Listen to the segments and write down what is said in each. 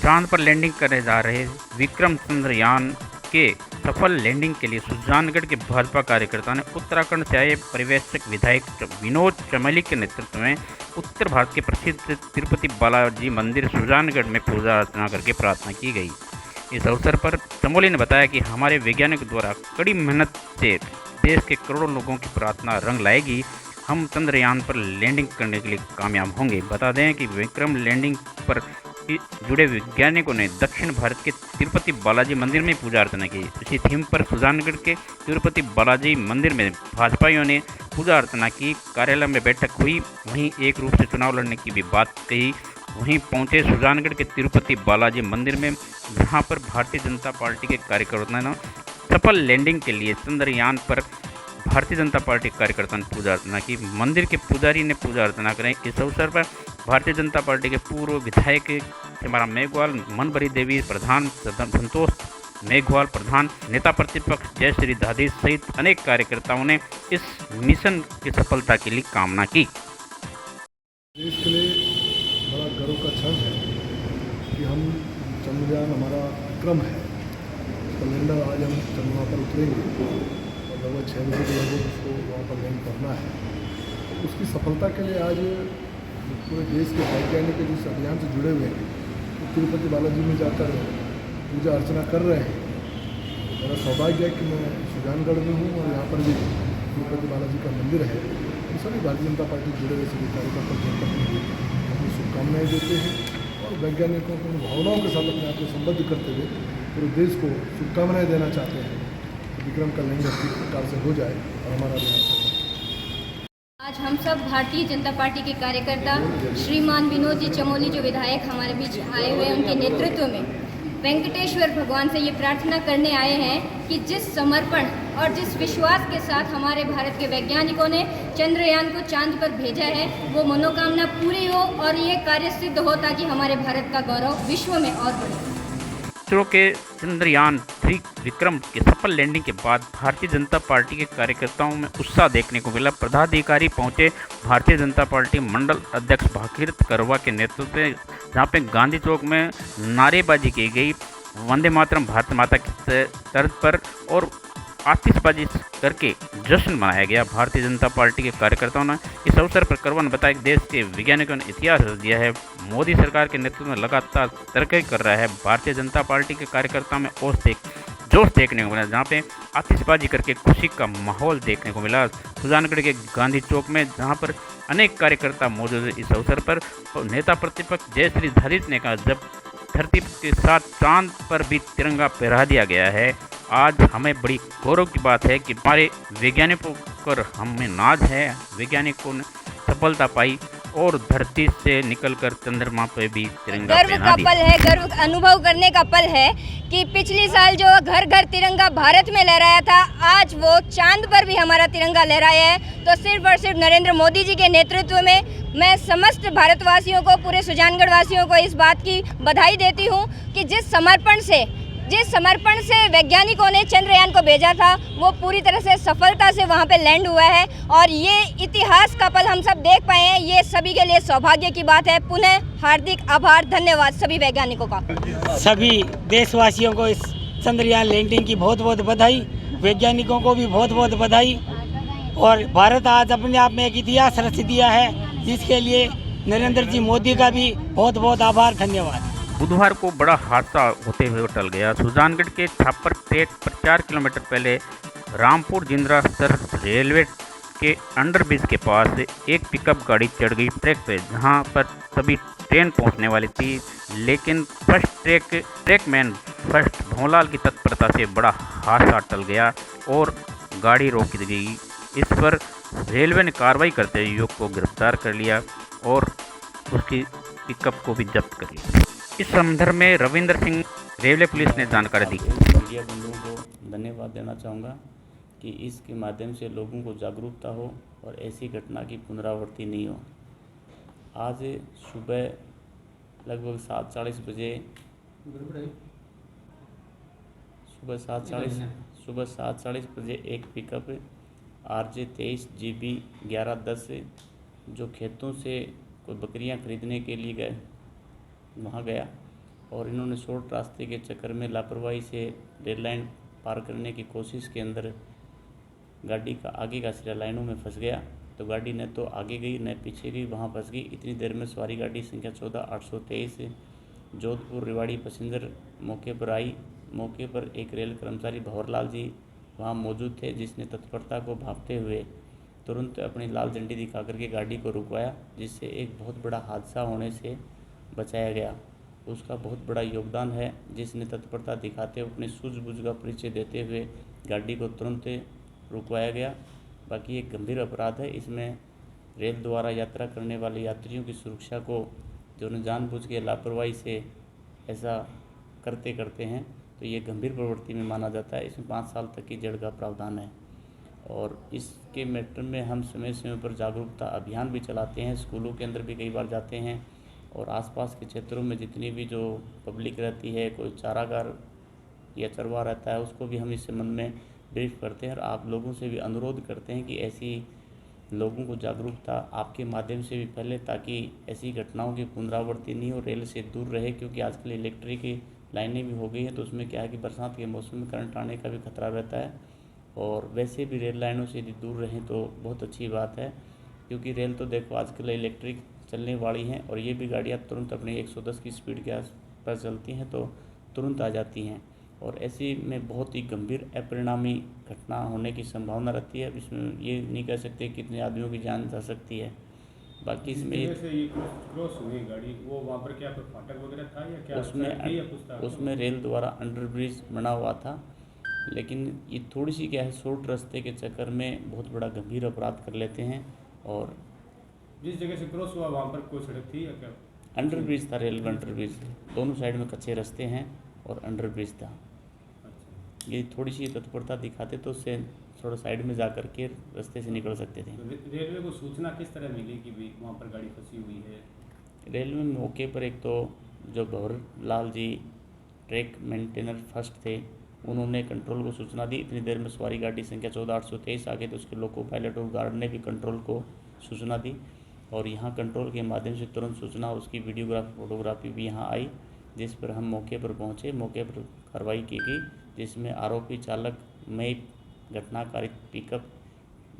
चांद पर लैंडिंग करने जा रहे विक्रम चंद्रयान के सफल लैंडिंग के लिए सुजानगढ़ के भाजपा कार्यकर्ताओं ने उत्तराखंड से आए परिवेशक विधायक विनोद चमोली के नेतृत्व में उत्तर भारत के प्रसिद्ध तिरुपति बालाजी मंदिर सुजानगढ़ में पूजा अर्चना करके प्रार्थना की गई। इस अवसर पर चमोली ने बताया कि हमारे वैज्ञानिकों द्वारा कड़ी मेहनत से देश के करोड़ों लोगों की प्रार्थना रंग लाएगी। हम चंद्रयान पर लैंडिंग करने के लिए कामयाब होंगे। बता दें कि विक्रम लैंडिंग पर जुड़े वैज्ञानिकों ने दक्षिण भारत के तिरुपति बालाजी मंदिर में पूजा अर्चना की। इसी थीम पर सुजानगढ़ के तिरुपति बालाजी मंदिर में भाजपाइयों ने पूजा अर्चना की। कार्यालय में बैठक हुई, वहीं एक रूप से चुनाव लड़ने की भी बात कही। वहीं पहुंचे सुजानगढ़ के तिरुपति बालाजी मंदिर में, जहां पर भारतीय जनता पार्टी के कार्यकर्ताओं ने सफल लैंडिंग के लिए चंद्रयान पर भारतीय जनता पार्टी कार्यकर्ताओं ने पूजा अर्चना की। मंदिर के पुजारी ने पूजा अर्चना करें। इस अवसर पर भारतीय जनता पार्टी के पूर्व विधायक हमारा मेघवाल, मनभरी देवी प्रधान, संतोष मेघवाल प्रधान, नेता प्रतिपक्ष जयश्री दादी सहित अनेक कार्यकर्ताओं ने इस मिशन की सफलता के लिए कामना की। देश के लिए बड़ा गर्व का क्षण है कि हम चंद्रयान हमारा विक्रम है, उसका लैंडर आज हम चंद्रमा पर उतरेंगे और लगभग 6 बजे के लगभग उसको वहाँ पर लैंड करना है। तो उसकी सफलता के लिए आज पूरे देश के वैज्ञानिक जिस अभियान से जुड़े हुए हैं, तो तिरुपति बालाजी में जाकर पूजा अर्चना कर रहे हैं। मेरा सौभाग्य है कि मैं सुजानगढ़ में हूँ और यहाँ पर भी तिरुपति बालाजी का मंदिर है। तो सभी भारतीय जनता पार्टी से जुड़े हुए सभी कार्यकर्ता जनप्रतिनिधि अपनी शुभकामनाएँ देते हैं और वैज्ञानिकों को भावनाओं के साथ अपने आप को संबद्ध करते हुए पूरे देश को शुभकामनाएँ देना चाहते हैं। विक्रम का लैंडर किस प्रकार से हो जाए और हमारा अभियान सफल। आज हम सब भारतीय जनता पार्टी के कार्यकर्ता श्रीमान विनोद जी चमोली जो विधायक हमारे बीच आए हुए हैं, उनके नेतृत्व में वेंकटेश्वर भगवान से ये प्रार्थना करने आए हैं कि जिस समर्पण और जिस विश्वास के साथ हमारे भारत के वैज्ञानिकों ने चंद्रयान को चांद पर भेजा है, वो मनोकामना पूरी हो और ये कार्य सिद्ध हो ताकि हमारे भारत का गौरव विश्व में और बढ़े। इसरो के चंद्रयान 3 विक्रम के सफल लैंडिंग के बाद भारतीय जनता पार्टी के कार्यकर्ताओं में उत्साह देखने को मिला। पदाधिकारी पहुंचे भारतीय जनता पार्टी मंडल अध्यक्ष भागीरथ करवा के नेतृत्व में, जहां पे गांधी चौक में नारेबाजी की गई, वंदे मातरम भारत माता की तर्ज पर, और आतिशबाजी करके जश्न मनाया गया। भारतीय जनता पार्टी के कार्यकर्ताओं ने इस अवसर पर करवा ने बताया कि देश के वैज्ञानिकों ने इतिहास रच दिया है। मोदी सरकार के नेतृत्व में लगातार तरक्की कर रहा है। भारतीय जनता पार्टी के कार्यकर्ताओं में जोश देखने को मिला, जहाँ पे आतिशबाजी करके खुशी का माहौल देखने को मिला। सुजानगढ़ के गांधी चौक में, जहाँ पर अनेक कार्यकर्ता मौजूद है। इस अवसर पर नेता प्रतिपक्ष जयश्री दादी ने कहा, जब धरती के साथ चांद पर भी तिरंगा फहरा दिया गया है, आज हमें बड़ी गौरव की बात है कि हमारे वैज्ञानिकों पर हमें नाज है। वैज्ञानिकों ने सफलता पाई और धरती से निकलकर चंद्रमा पे भी तिरंगा गर्व का पल है, गर्व अनुभव करने का पल है कि पिछली साल जो घर घर तिरंगा भारत में लहराया था, आज वो चांद पर भी हमारा तिरंगा लहराया है। तो सिर्फ और सिर्फ नरेंद्र मोदी जी के नेतृत्व में मैं समस्त भारतवासियों को, पूरे सुजानगढ़ वासियों को इस बात की बधाई देती हूँ कि जिस समर्पण से वैज्ञानिकों ने चंद्रयान को भेजा था, वो पूरी तरह से सफलता से वहाँ पे लैंड हुआ है और ये इतिहास का पल हम सब देख पाए हैं। ये सभी के लिए सौभाग्य की बात है। पुनः हार्दिक आभार, धन्यवाद सभी वैज्ञानिकों का। सभी देशवासियों को इस चंद्रयान लैंडिंग की बहुत बहुत बधाई, वैज्ञानिकों को भी बहुत बहुत बधाई। और भारत आज अपने आप में एक इतिहास रच दिया है, जिसके लिए नरेंद्र जी मोदी का भी बहुत बहुत आभार, धन्यवाद। बुधवार को बड़ा हादसा होते हुए टल गया। सुजानगढ़ के छापर ट्रैक पर 4 किलोमीटर पहले रामपुर जिंद्रा सर रेलवे के अंडरब्रिज के पास एक पिकअप गाड़ी चढ़ गई ट्रैक पे, जहां पर सभी ट्रेन पहुंचने वाली थी, लेकिन ट्रैकमैन फर्स्ट भोलाल की तत्परता से बड़ा हादसा टल गया और गाड़ी रोक दी गई। इस पर रेलवे ने कार्रवाई करते हुए युवक को गिरफ्तार कर लिया और उसकी पिकअप को भी जब्त कर लिया। इस संदर्भ में रविंद्र सिंह रेलवे पुलिस ने जानकारी दी। मीडिया बंधुओं को धन्यवाद देना चाहूँगा कि इसके माध्यम से लोगों को जागरूकता हो और ऐसी घटना की पुनरावृत्ति नहीं हो। आज सुबह लगभग 7:40 बजे सुबह 7:40 बजे एक पिकअप RJ 23 GB 1110 जो खेतों से कोई बकरियां खरीदने के लिए वहाँ गया और इन्होंने शॉर्ट रास्ते के चक्कर में लापरवाही से रेल लाइन पार करने की कोशिश के अंदर गाड़ी का आगे का सिरा लाइनों में फंस गया, तो गाड़ी न तो आगे गई न पीछे गई, वहाँ फंस गई। इतनी देर में सवारी गाड़ी संख्या 14823 जोधपुर रेवाड़ी पैसेंजर मौके पर आई। मौके पर एक रेल कर्मचारी भंवरलाल जी वहाँ मौजूद थे, जिसने तत्परता को भांपते हुए तुरंत अपनी लाल झंडी दिखा करके गाड़ी को रुकवाया, जिससे एक बहुत बड़ा हादसा होने से बचाया गया। उसका बहुत बड़ा योगदान है, जिसने तत्परता दिखाते हुए अपनी सूझबूझ का परिचय देते हुए गाड़ी को तुरंत रुकवाया गया। बाकी एक गंभीर अपराध है, इसमें रेल द्वारा यात्रा करने वाले यात्रियों की सुरक्षा को जो न जानबूझ के लापरवाही से ऐसा करते हैं, तो ये गंभीर प्रवृत्ति में माना जाता है। इसमें 5 साल तक की जेल का प्रावधान है। और इसके मैटर में हम समय समय पर जागरूकता अभियान भी चलाते हैं, स्कूलों के अंदर भी कई बार जाते हैं, और आसपास के क्षेत्रों में जितनी भी जो पब्लिक रहती है, कोई चारागार या चरवाहा रहता है, उसको भी हम इस संबंध में ब्रीफ करते हैं। और आप लोगों से भी अनुरोध करते हैं कि ऐसी लोगों को जागरूकता आपके माध्यम से भी फैले, ताकि ऐसी घटनाओं की पुनरावृत्ति नहीं हो, रेल से दूर रहे। क्योंकि आजकल इलेक्ट्रिक की लाइनें भी हो गई हैं, तो उसमें क्या है कि बरसात के मौसम में करंट आने का भी खतरा रहता है। और वैसे भी रेल लाइनों से यदि दूर रहें तो बहुत अच्छी बात है, क्योंकि रेल तो देखो आजकल इलेक्ट्रिक चलने वाली हैं, और ये भी गाड़ियाँ तुरंत अपनी 110 की स्पीड के आसपास चलती हैं तो तुरंत आ जाती हैं। और ऐसी में बहुत ही गंभीर अपरिणामी घटना होने की संभावना रहती है। इसमें ये नहीं कह सकते कितने आदमियों की जान जा सकती है। बाकी इसमें ये क्रॉस हुई गाड़ी, वो वहाँ पर क्या कोई फाटक वगैरह था या क्या? उसमें रेल द्वारा अंडर ब्रिज बना हुआ था, लेकिन ये थोड़ी सी क्या है, शॉर्ट रास्ते के चक्कर में बहुत बड़ा गंभीर अपराध कर लेते हैं। और जिस जगह से क्रॉस हुआ वहाँ पर कोई सड़क थी या क्या? अंडर ब्रिज था, रेलवे अंडर ब्रिज, दोनों साइड में कच्चे रास्ते हैं और अंडर ब्रिज था। ये थोड़ी सी तत्परता दिखाते तो उससे थोड़ा साइड में जा कर के रास्ते से निकल सकते थे। रेलवे को सूचना किस तरह मिली कि भाई वहाँ पर गाड़ी फंसी हुई है? रेलवे मौके पर एक तो जो भंवरलाल जी ट्रैक मेंटेनर फर्स्ट थे, उन्होंने कंट्रोल को सूचना दी। इतनी देर में सवारी गाड़ी संख्या 14823 आ गई, तो उसके लोको पायलट और गार्ड ने भी कंट्रोल को सूचना दी, और यहाँ कंट्रोल के माध्यम से तुरंत सूचना, उसकी वीडियोग्राफी फोटोग्राफी भी यहाँ आई, जिस पर हम मौके पर पहुँचे। मौके पर कार्रवाई की गई, जिसमें आरोपी चालक में घटनाकारिक पिकअप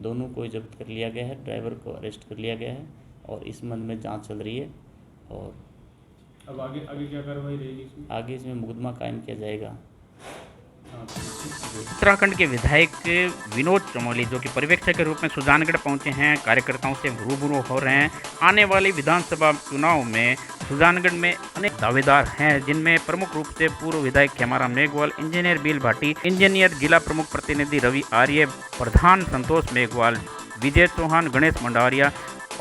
दोनों को जब्त कर लिया गया है, ड्राइवर को अरेस्ट कर लिया गया है, और इस संबंध में जांच चल रही है। और अब आगे क्या कार्रवाई रहेगी इसमें? आगे इसमें मुकदमा कायम किया जाएगा। उत्तराखंड के विधायक विनोद चमोली, जो कि पर्यवेक्षक के रूप में सुजानगढ़ पहुंचे हैं, कार्यकर्ताओं से रूबरू हो रहे हैं। आने वाले विधानसभा चुनाव में सुजानगढ़ में अनेक दावेदार हैं, जिनमें प्रमुख रूप से पूर्व विधायक खेमाराम मेघवाल, इंजीनियर बील भाटी, इंजीनियर जिला प्रमुख प्रतिनिधि रवि आर्य, प्रधान संतोष मेघवाल, विजय चौहान, गणेश मंडारिया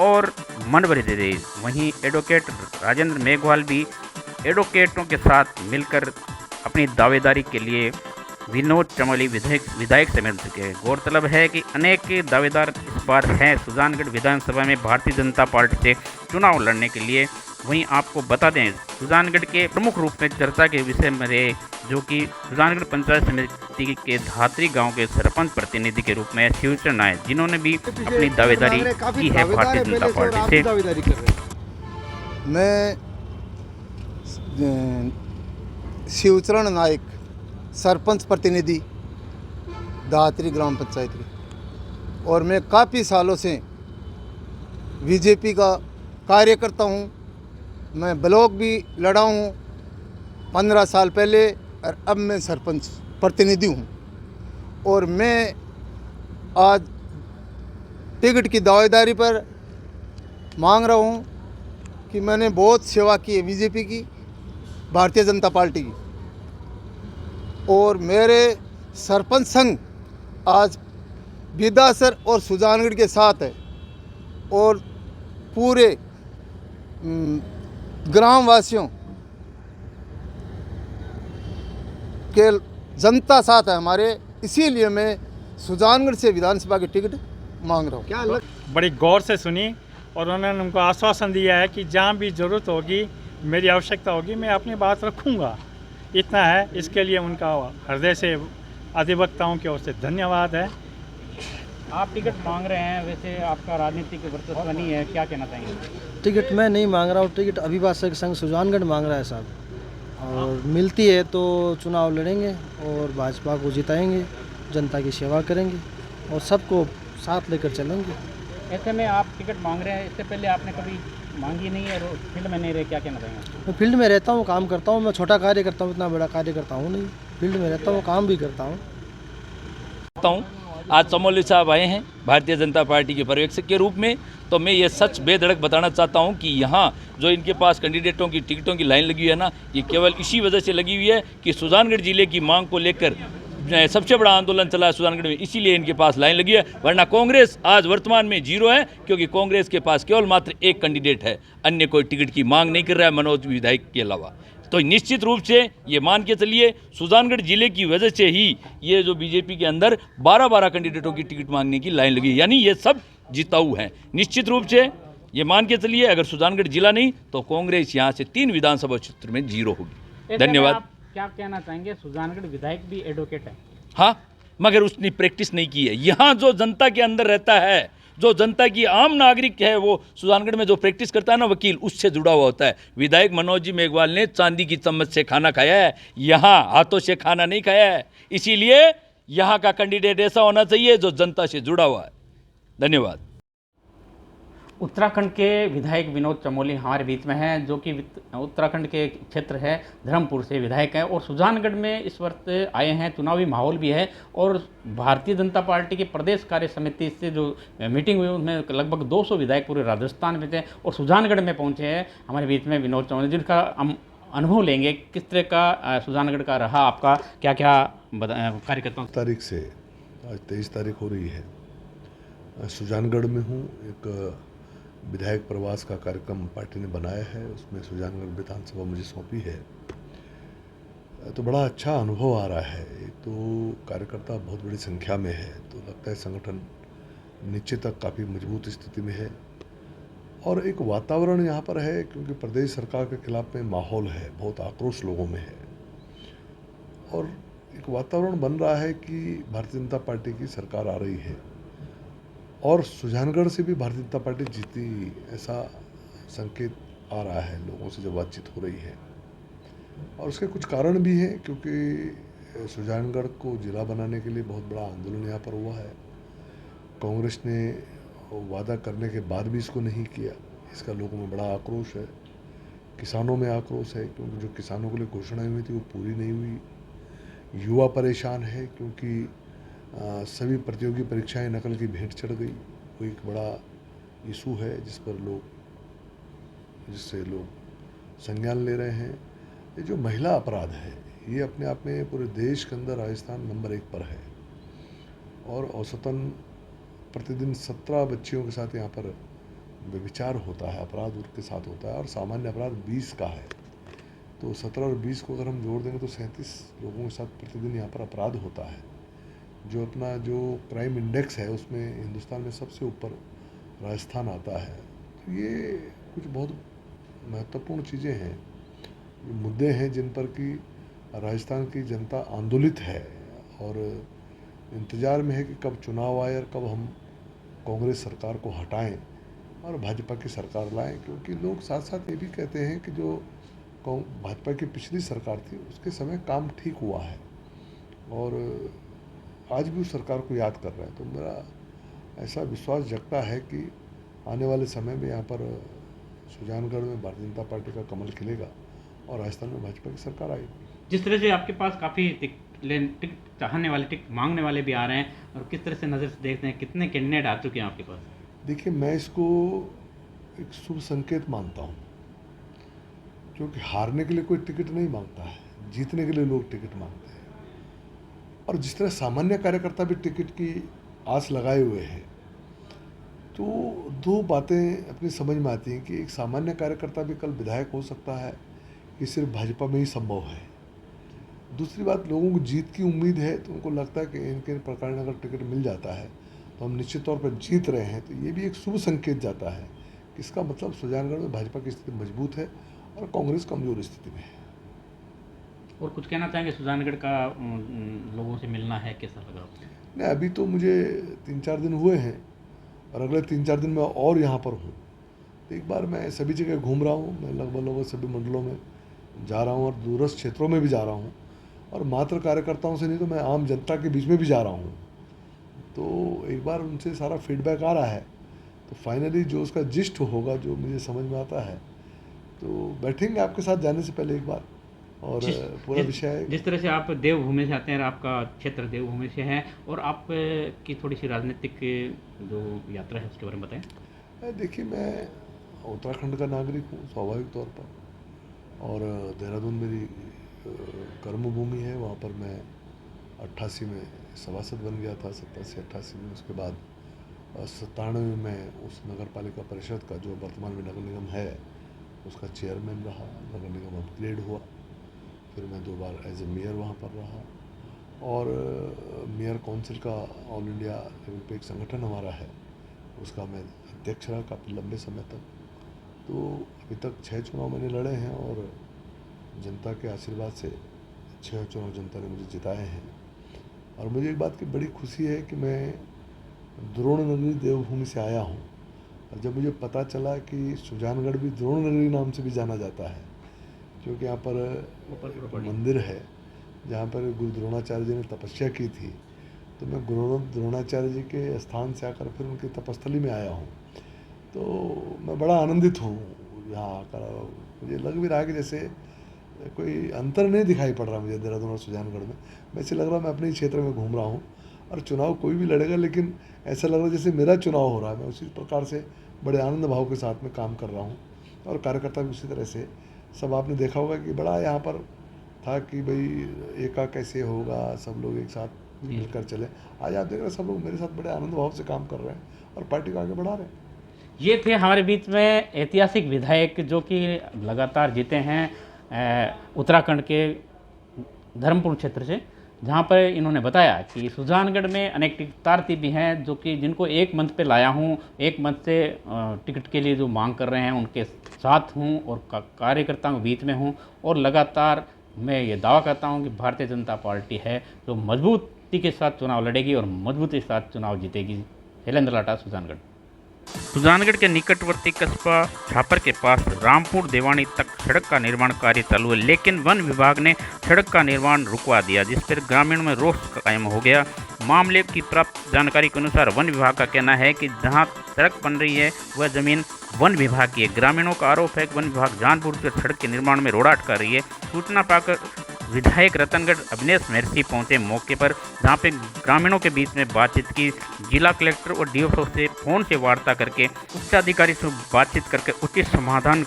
और मनवरी दे। वहीं एडवोकेट राजेंद्र मेघवाल भी एडवोकेटों के साथ मिलकर अपनी दावेदारी के लिए विनोद चमोली विधायक से मिल चुके हैं। गौरतलब है कि अनेक दावेदार इस बार हैं सुजानगढ़ विधानसभा में भारतीय जनता पार्टी से चुनाव लड़ने के लिए। वहीं आपको बता दें, सुजानगढ़ के प्रमुख रूप में चर्चा के विषय में रहे, जो कि सुजानगढ़ पंचायत समिति के धात्री गांव के सरपंच प्रतिनिधि के रूप में शिवचरण आए, जिन्होंने भी अपनी दावेदारी की है भारतीय जनता पार्टी से। मैं शिवचरण नायक, सरपंच प्रतिनिधि दात्री ग्राम पंचायत की, और मैं काफ़ी सालों से बीजेपी का कार्यकर्ता हूँ। मैं ब्लॉक भी लड़ा हूँ 15 साल पहले, और अब मैं सरपंच प्रतिनिधि हूँ। और मैं आज टिकट की दावेदारी पर मांग रहा हूँ कि मैंने बहुत सेवा की है बीजेपी की, भारतीय जनता पार्टी की, और मेरे सरपंच संघ आज बिदासर और सुजानगढ़ के साथ है, और पूरे ग्रामवासियों के जनता साथ है हमारे। इसीलिए मैं सुजानगढ़ से विधानसभा की टिकट मांग रहा हूँ। क्या बड़ी गौर से सुनी, और उन्होंने उनको आश्वासन दिया है कि जहाँ भी ज़रूरत होगी, मेरी आवश्यकता होगी, मैं अपनी बात रखूँगा। इतना है, इसके लिए उनका हृदय से अधिवक्ताओं की ओर से धन्यवाद है। आप टिकट मांग रहे हैं, वैसे आपका राजनीतिक वर्चस्व नहीं है, क्या कहना चाहेंगे? टिकट मैं नहीं मांग रहा हूँ, टिकट अभिभाषक संघ सुजानगढ़ मांग रहा है साहब। और मिलती है तो चुनाव लड़ेंगे और भाजपा को जिताएंगे, जनता की सेवा करेंगे और सबको साथ लेकर चलेंगे। ऐसे में आप टिकट मांग रहे हैं, इससे पहले आपने कभी मांगी नहीं है और फील्ड में नहीं रहे, क्या कहना चाहेंगे? मैं फील्ड में रहता हूँ, काम करता हूँ, मैं छोटा कार्य करता हूँ, इतना बड़ा कार्य करता हूँ नहीं, फील्ड में रहता हूँ, काम भी करता हूँ। आज चमोली साहब आए हैं भारतीय जनता पार्टी के पर्यवेक्षक के रूप में, तो मैं ये सच बेधड़क बताना चाहता हूँ कि यहाँ जो इनके पास कैंडिडेटों की टिकटों की लाइन लगी हुई है ना, ये केवल इसी वजह से लगी हुई है कि सुजानगढ़ जिले की मांग को लेकर सबसे बड़ा आंदोलन चला है सुजानगढ़ में, इसीलिए इनके पास लाइन लगी है। वरना कांग्रेस आज वर्तमान में 0 है, क्योंकि कांग्रेस के पास केवल मात्र एक कैंडिडेट है, अन्य कोई टिकट की मांग नहीं कर रहा है मनोज विधायक के अलावा। तो निश्चित रूप से ये मान के चलिए सुजानगढ़ जिले की वजह से ही ये जो बीजेपी के अंदर 12 कैंडिडेटों की टिकट मांगने की लाइन लगी, यानी ये सब जिताऊ हैं। निश्चित रूप से ये मान के चलिए अगर सुजानगढ़ जिला नहीं तो कांग्रेस यहाँ से 3 विधानसभा क्षेत्र में 0 होगी। धन्यवाद। क्या कहना चाहेंगे? सुजानगढ़ विधायक भी एडवोकेट है। हाँ, मगर उसने प्रैक्टिस नहीं की है। यहाँ जो जनता के अंदर रहता है, जो जनता की आम नागरिक है, वो सुजानगढ़ में जो प्रैक्टिस करता है ना वकील, उससे जुड़ा हुआ होता है। विधायक मनोज जी मेघवाल ने चांदी की चम्मच से खाना खाया है, यहाँ हाथों से खाना नहीं खाया है। इसीलिए यहाँ का कैंडिडेट ऐसा होना चाहिए जो जनता से जुड़ा हुआ है। धन्यवाद। उत्तराखंड के विधायक विनोद चमोली हमारे बीच में हैं, जो कि उत्तराखंड के क्षेत्र है धर्मपुर से विधायक हैं और सुजानगढ़ में इस वक्त आए हैं। चुनावी माहौल भी है और भारतीय जनता पार्टी की प्रदेश कार्य समिति से जो मीटिंग हुई उसमें लगभग 200 विधायक पूरे राजस्थान में थे और सुजानगढ़ में पहुंचे हैं। हमारे बीच में विनोद चमोली, जिनका हम अनुभव लेंगे किस तरह का सुजानगढ़ का रहा, आपका क्या क्या कार्यकर्ताओं। तारीख से आज 23 तारीख हो रही है, सुजानगढ़ में हूँ। एक विधायक प्रवास का कार्यक्रम पार्टी ने बनाया है, उसमें सुजानगढ़ विधानसभा मुझे सौंपी है, तो बड़ा अच्छा अनुभव आ रहा है। एक तो कार्यकर्ता बहुत बड़ी संख्या में है, तो लगता है संगठन नीचे तक काफ़ी मजबूत स्थिति में है। और एक वातावरण यहाँ पर है, क्योंकि प्रदेश सरकार के खिलाफ में माहौल है, बहुत आक्रोश लोगों में है और एक वातावरण बन रहा है कि भारतीय जनता पार्टी की सरकार आ रही है और सुजानगढ़ से भी भारतीय जनता पार्टी जीती, ऐसा संकेत आ रहा है लोगों से जब बातचीत हो रही है। और उसके कुछ कारण भी हैं, क्योंकि सुजानगढ़ को जिला बनाने के लिए बहुत बड़ा आंदोलन यहाँ पर हुआ है। कांग्रेस ने वादा करने के बाद भी इसको नहीं किया, इसका लोगों में बड़ा आक्रोश है। किसानों में आक्रोश है, क्योंकि जो किसानों के लिए घोषणाएं हुई थी वो पूरी नहीं हुई। युवा परेशान है, क्योंकि सभी प्रतियोगी परीक्षाएं नकल की भेंट चढ़ गई। वो एक बड़ा इशू है जिससे लोग संज्ञान ले रहे हैं। ये जो महिला अपराध है, ये अपने आप में पूरे देश के अंदर राजस्थान नंबर 1 पर है और औसतन प्रतिदिन 17 बच्चियों के साथ यहाँ पर व्यभिचार होता है, अपराध उनके साथ होता है और सामान्य अपराध 20 का है। तो 17 और 20 को अगर हम जोड़ देंगे तो 37 लोगों के साथ प्रतिदिन यहाँ पर अपराध होता है। जो क्राइम इंडेक्स है उसमें हिंदुस्तान में सबसे ऊपर राजस्थान आता है। तो ये कुछ बहुत महत्वपूर्ण चीज़ें हैं, मुद्दे हैं जिन पर कि राजस्थान की जनता आंदोलित है और इंतज़ार में है कि कब चुनाव आए और कब हम कांग्रेस सरकार को हटाएं और भाजपा की सरकार लाएं। क्योंकि लोग साथ साथ ये भी कहते हैं कि जो भाजपा की पिछली सरकार थी उसके समय काम ठीक हुआ है और आज भी उस सरकार को याद कर रहे हैं। तो मेरा ऐसा विश्वास जगता है कि आने वाले समय में यहाँ पर सुजानगढ़ में भारतीय जनता पार्टी का कमल खिलेगा और राजस्थान में भाजपा की सरकार आएगी। जिस तरह से आपके पास काफ़ी टिकट चाहने वाले, टिकट मांगने वाले भी आ रहे हैं और किस तरह से नज़र से देखते हैं, कितने कैंडिडेट आ चुके हैं आपके पास? देखिए, मैं इसको एक शुभ संकेत मानता हूँ, क्योंकि हारने के लिए कोई टिकट नहीं मांगता है, जीतने के लिए लोग टिकट मांगते हैं। और जिस तरह सामान्य कार्यकर्ता भी टिकट की आस लगाए हुए हैं, तो दो बातें अपनी समझ में आती हैं कि एक सामान्य कार्यकर्ता भी कल विधायक हो सकता है, ये सिर्फ भाजपा में ही संभव है। दूसरी बात, लोगों को जीत की उम्मीद है, तो उनको लगता है कि इनके प्रकार अगर टिकट मिल जाता है तो हम निश्चित तौर पर जीत रहे हैं। तो ये भी एक शुभ संकेत जाता है कि इसका मतलब सुजानगढ़ में भाजपा की स्थिति मजबूत है और कांग्रेस कमजोर स्थिति में है। और कुछ कहना चाहेंगे सुजानगढ़ का लोगों से मिलना है, कैसा लगा? नहीं, अभी तो मुझे 3-4 दिन हुए हैं और अगले 3-4 दिन में और यहाँ पर हूँ। तो एक बार मैं सभी जगह घूम रहा हूँ, मैं लगभग सभी मंडलों में जा रहा हूँ और दूरस्थ क्षेत्रों में भी जा रहा हूँ, और मात्र कार्यकर्ताओं से नहीं तो मैं आम जनता के बीच में भी जा रहा हूँ। तो एक बार उनसे सारा फीडबैक आ रहा है, तो फाइनली जो उसका जिस्ट होगा, जो मुझे समझ में आता है, तो बैठेंगे आपके साथ जाने से पहले एक बार, और पूरा विषय है। जिस तरह से आप देवभूमि से आते हैं, आपका क्षेत्र देवभूमि से है, और आप की थोड़ी सी राजनीतिक जो यात्रा है उसके बारे में बताएं। देखिए, मैं उत्तराखंड का नागरिक हूँ स्वाभाविक तौर पर, और देहरादून मेरी कर्मभूमि है। वहाँ पर मैं 88 में सभासद बन गया था, 87-88 में। उसके बाद 97 में उस नगर पालिका परिषद का, जो वर्तमान में नगर निगम है, उसका चेयरमैन रहा। नगर निगम अपग्रेड हुआ, फिर मैं 2 बार एज ए मेयर वहाँ पर रहा, और मेयर काउंसिल का ऑल इंडिया लेवल पे एक संगठन हमारा है, उसका मैं अध्यक्ष रहा काफ़ी लंबे समय तक। तो अभी तक 6 चुनाव मैंने लड़े हैं, और जनता के आशीर्वाद से 6 चुनाव जनता ने मुझे जिताए हैं। और मुझे एक बात की बड़ी खुशी है कि मैं द्रोण नगरी देवभूमि से आया हूँ, और जब मुझे पता चला कि सुजानगढ़ भी द्रोण नगरी नाम से भी जाना जाता है, क्योंकि यहाँ पर मंदिर है जहाँ पर गुरु द्रोणाचार्य जी ने तपस्या की थी, तो मैं गुरु द्रोणाचार्य जी के स्थान से आकर फिर उनकी तपस्थली में आया हूँ। तो मैं बड़ा आनंदित हूँ यहाँ आकर। मुझे लग भी रहा है कि जैसे कोई अंतर नहीं दिखाई पड़ रहा मुझे देहरादून और सुजानगढ़ में। वैसे लग रहा मैं अपने ही क्षेत्र में घूम रहा हूँ, और चुनाव कोई भी लड़ेगा, लेकिन ऐसा लग रहा है जैसे मेरा चुनाव हो रहा है। मैं उसी प्रकार से बड़े आनंद भाव के साथ में काम कर रहा हूँ, और कार्यकर्ता भी उसी तरह से। सब आपने देखा होगा कि बड़ा यहाँ पर था कि भाई एका कैसे होगा, सब लोग एक साथ मिलकर चले। आज आप देख रहे हैं सब लोग मेरे साथ बड़े आनंद भाव से काम कर रहे हैं, और पार्टी को आगे बढ़ा रहे हैं। ये थे हमारे बीच में ऐतिहासिक विधायक जो कि लगातार जीते हैं उत्तराखंड के धर्मपुर क्षेत्र से, जहाँ पर इन्होंने बताया कि सुजानगढ़ में अनेक टिकटार्थी भी हैं जो कि जिनको एक मंच पे लाया हूँ, एक मंच से टिकट के लिए जो मांग कर रहे हैं उनके साथ हूँ, और कार्यकर्ताओं के बीच में हूँ। और लगातार मैं ये दावा करता हूँ कि भारतीय जनता पार्टी है जो मजबूती के साथ चुनाव लड़ेगी और मजबूती के साथ चुनाव जीतेगी। शैलेंद्र लाटा, सुजानगढ़। सुजानगढ़ के निकटवर्ती कस्बा छापर के पास रामपुर देवानी तक सड़क का निर्माण कार्य चालू है, लेकिन वन विभाग ने सड़क का निर्माण रुकवा दिया, जिस पर ग्रामीणों में रोष कायम हो गया। मामले की प्राप्त जानकारी के अनुसार वन विभाग का कहना है कि जहां सड़क बन रही है वह जमीन वन विभाग की है। ग्रामीणों का आरोप है कि वन विभाग जानबूझकर सड़क के निर्माण में रोड़ा अटका रही है। सूचना पाकर विधायक रतनगढ़ अविनेश महर्षि पहुंचे मौके पर, जहां पे ग्रामीणों के बीच में बातचीत की। जिला कलेक्टर और डीएफओ से फोन से वार्ता करके उच्चाधिकारी से बातचीत करके उचित समाधान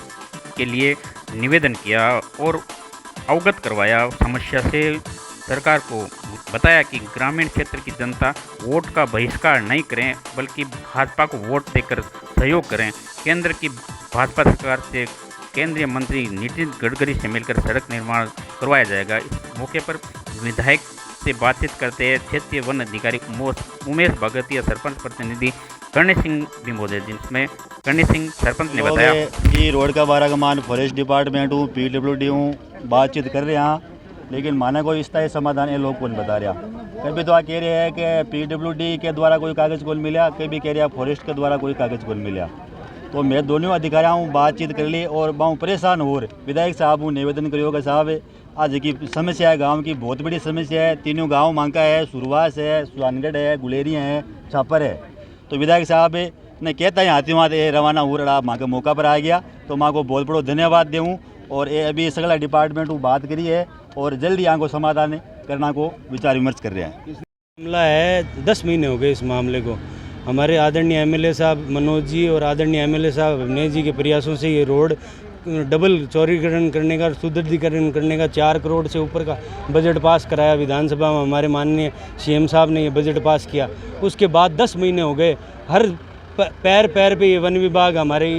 के लिए निवेदन किया और अवगत करवाया समस्या से। सरकार को बताया कि ग्रामीण क्षेत्र की जनता वोट का बहिष्कार नहीं करें, बल्कि भाजपा को वोट देकर सहयोग करें। केंद्र की भाजपा सरकार से केंद्रीय मंत्री नितिन गडकरी से मिलकर सड़क निर्माण करवाया जाएगा। इस मौके पर विधायक से बातचीत करते हैं क्षेत्रीय वन अधिकारी उमेश भगतिया, सरपंच प्रतिनिधि कर्णी सिंह भी मौजूद, जिसमें कर्णी सिंह सरपंच ने बताया कि रोड का बारा का मान फॉरेस्ट डिपार्टमेंट हूँ, PWD हूँ, बातचीत कर रहे हैं, लेकिन माना कोई स्थायी समाधान ये लोग को नहीं बता रहा। कभी तो कह रहे हैं कि PWD के द्वारा कोई कागज़ को मिला, कभी कह रहे हैं फॉरेस्ट के द्वारा कोई कागज़ को मिला। तो मैं दोनों अधिकारियों बातचीत कर ली और बहुत परेशान हो रहे। विधायक साहब हूँ निवेदन करिएगा साहब, आज की समस्या है गांव की, बहुत बड़ी समस्या है। तीनों गांव मांगा है, सुरवास है, सुजानगढ़ है, गुलेरिया है, छापर है। तो विधायक साहब ने कहता है हाथी वहाँ रवाना हो रहा, माँ के मौका पर आ गया, तो माँ को बहुत बड़ा धन्यवाद दूँ। और ये अभी सगला डिपार्टमेंट बात करी है और जल्दी यहाँ को समाधान करना को विचार विमर्श कर रहे हैं। मामला है 10 महीने हो गए इस मामले को। हमारे आदरणीय MLA साहब मनोज जी और आदरणीय MLA साहब अविनेश जी के प्रयासों से ये रोड डबल चौड़ीकरण करने का, सुदृढ़ीकरण करने का 4 करोड़ से ऊपर का बजट पास कराया विधानसभा में। हमारे माननीय CM साहब ने ये बजट पास किया। उसके बाद 10 महीने हो गए, हर पैर पे ये वन विभाग हमारे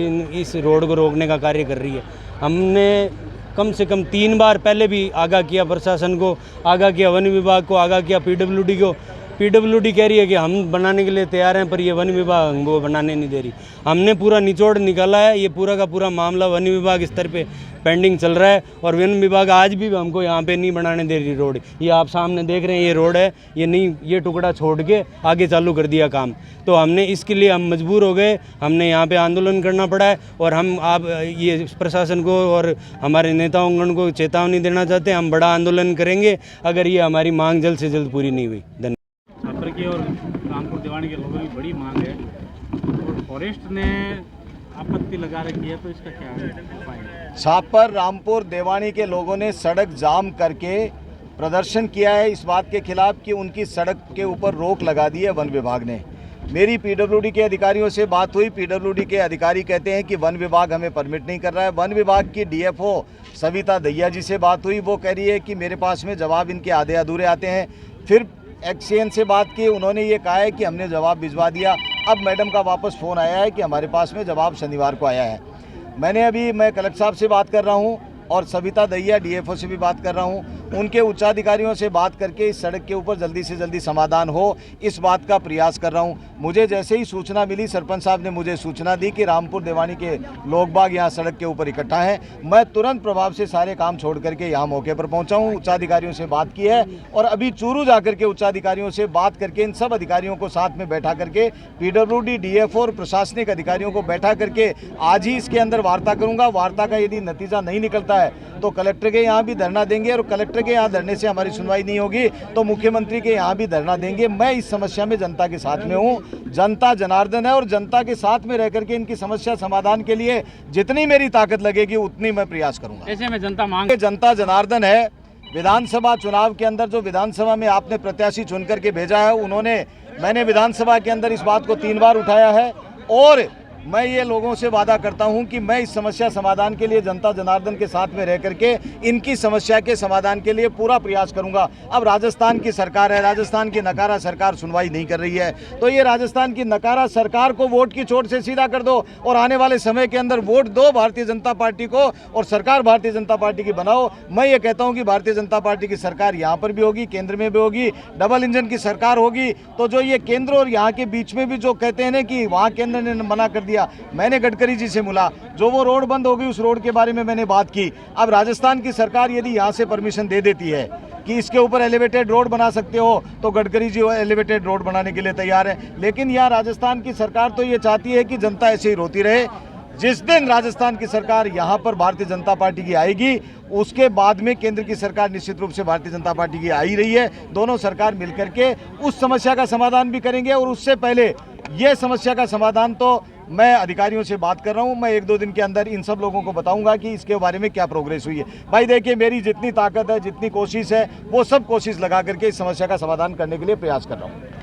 इस रोड को रोकने का कार्य कर रही है। हमने कम से कम 3 बार पहले भी आगाह किया, प्रशासन को आगाह किया, वन विभाग को आगाह किया, PWD को, PWD कह रही है कि हम बनाने के लिए तैयार हैं, पर ये वन विभाग हमको बनाने नहीं दे रही। हमने पूरा निचोड़ निकाला है, ये पूरा का पूरा मामला वन विभाग स्तर पे पेंडिंग चल रहा है और वन विभाग आज भी हमको यहाँ पे नहीं बनाने दे रही रोड। ये आप सामने देख रहे हैं, ये रोड है, ये नहीं, ये टुकड़ा छोड़ के आगे चालू कर दिया काम। तो हमने इसके लिए हम मजबूर हो गए, हमने यहाँ पे आंदोलन करना पड़ा है और हम आप ये प्रशासन को और हमारे नेताओं को चेतावनी देना चाहते हैं, हम बड़ा आंदोलन करेंगे अगर ये हमारी मांग जल्द से जल्द पूरी नहीं हुई। धन्यवाद। छापर की और रामपुर देवानी के लोगों की बड़ी मांग है और फॉरेस्ट ने आपत्ति लगा रखी है, तो इसका क्या उपाय है? छापर रामपुर देवानी के लोगों ने सड़क जाम करके प्रदर्शन किया है इस बात के खिलाफ कि उनकी सड़क के ऊपर रोक लगा दी है वन विभाग ने। मेरी PWD के अधिकारियों से बात हुई, PWD के अधिकारी कहते हैं कि वन विभाग हमें परमिट नहीं कर रहा है। वन विभाग की DFO सविता दहिया जी से बात हुई, वो कह रही है कि मेरे पास में जवाब इनके आधे अधूरे आते हैं। फिर XCN से बात की, उन्होंने ये कहा है कि हमने जवाब भिजवा दिया। अब मैडम का वापस फ़ोन आया है कि हमारे पास में जवाब शनिवार को आया है। मैं कलेक्टर साहब से बात कर रहा हूँ और सविता दहिया DFO से भी बात कर रहा हूँ, उनके उच्चाधिकारियों से बात करके इस सड़क के ऊपर जल्दी से जल्दी समाधान हो, इस बात का प्रयास कर रहा हूँ। मुझे जैसे ही सूचना मिली, सरपंच साहब ने मुझे सूचना दी कि रामपुर देवानी के लोग बाग यहाँ सड़क के ऊपर इकट्ठा हैं, मैं तुरंत प्रभाव से सारे काम छोड़ करके यहाँ मौके पर पहुँचा हूँ। उच्चाधिकारियों से बात की है और अभी चूरू जा करके उच्चाधिकारियों से बात करके इन सब अधिकारियों को साथ में बैठा करके PWD DFO और प्रशासनिक अधिकारियों को बैठा करके आज ही इसके अंदर वार्ता करूँगा। वार्ता का यदि नतीजा नहीं निकलता है तो कलेक्टर के यहाँ भी धरना देंगे और कलेक्टर के यहाँ धरने से हमारी सुनवाई नहीं होगी तो मुख्यमंत्री के यहाँ भी धरना देंगे। मैं इस समस्या में जनता के साथ में हूँ, जनता जनार्दन है और जनता के साथ में रह करके इनकी समस्या समाधान के लिए जितनी मेरी ताकत लगेगी उतनी मैं प्रयास करूँगा। ऐसे में जनता जनार्दन है। विधानसभा चुनाव के अंदर जो विधानसभा में आपने प्रत्याशी चुन करके भेजा है, मैंने विधानसभा के अंदर इस बात को 3 बार उठाया है और मैं ये लोगों से वादा करता हूं कि मैं इस समस्या समाधान के लिए जनता जनार्दन के साथ में रह करके इनकी समस्या के समाधान के लिए पूरा प्रयास करूंगा। अब राजस्थान की सरकार है, राजस्थान की नकारा सरकार सुनवाई नहीं कर रही है, तो ये राजस्थान की नकारा सरकार को वोट की चोट से सीधा कर दो और आने वाले समय के अंदर वोट दो भारतीय जनता पार्टी को और सरकार भारतीय जनता पार्टी की बनाओ। मैं ये कहता हूँ कि भारतीय जनता पार्टी की सरकार यहाँ पर भी होगी, केंद्र में भी होगी, डबल इंजन की सरकार होगी। तो जो ये केंद्र और यहाँ के बीच में भी जो कहते हैं ना कि वहाँ केंद्र ने मना कर दिया, मैंने गडकरी जी से मिला, जो वो रोड बंद हो गई उस रोड के बारे में मैंने बात की। अब राजस्थान की सरकार यदि यहाँ से परमिशन दे देती है कि इसके ऊपर एलिवेटेड रोड बना सकते हो तो गडकरी जी एलिवेटेड रोड बनाने के लिए तैयार है। लेकिन यहाँ राजस्थान की सरकार तो ये चाहती है कि जनता ऐसे ही रोती रहे। जिस दिन राजस्थान की सरकार यहाँ पर भारतीय जनता पार्टी की आएगी उसके बाद में केंद्र की सरकार निश्चित रूप से भारतीय जनता पार्टी की आ ही रही है। दोनों सरकार मिलकर के उस समस्या का समाधान भी करेंगे और उससे पहले ये समस्या का समाधान तो मैं अधिकारियों से बात कर रहा हूं, मैं 1-2 दिन के अंदर इन सब लोगों को बताऊंगा कि इसके बारे में क्या प्रोग्रेस हुई है। भाई देखिए, मेरी जितनी ताकत है, जितनी कोशिश है, वो सब कोशिश लगा करके इस समस्या का समाधान करने के लिए प्रयास कर रहा हूं।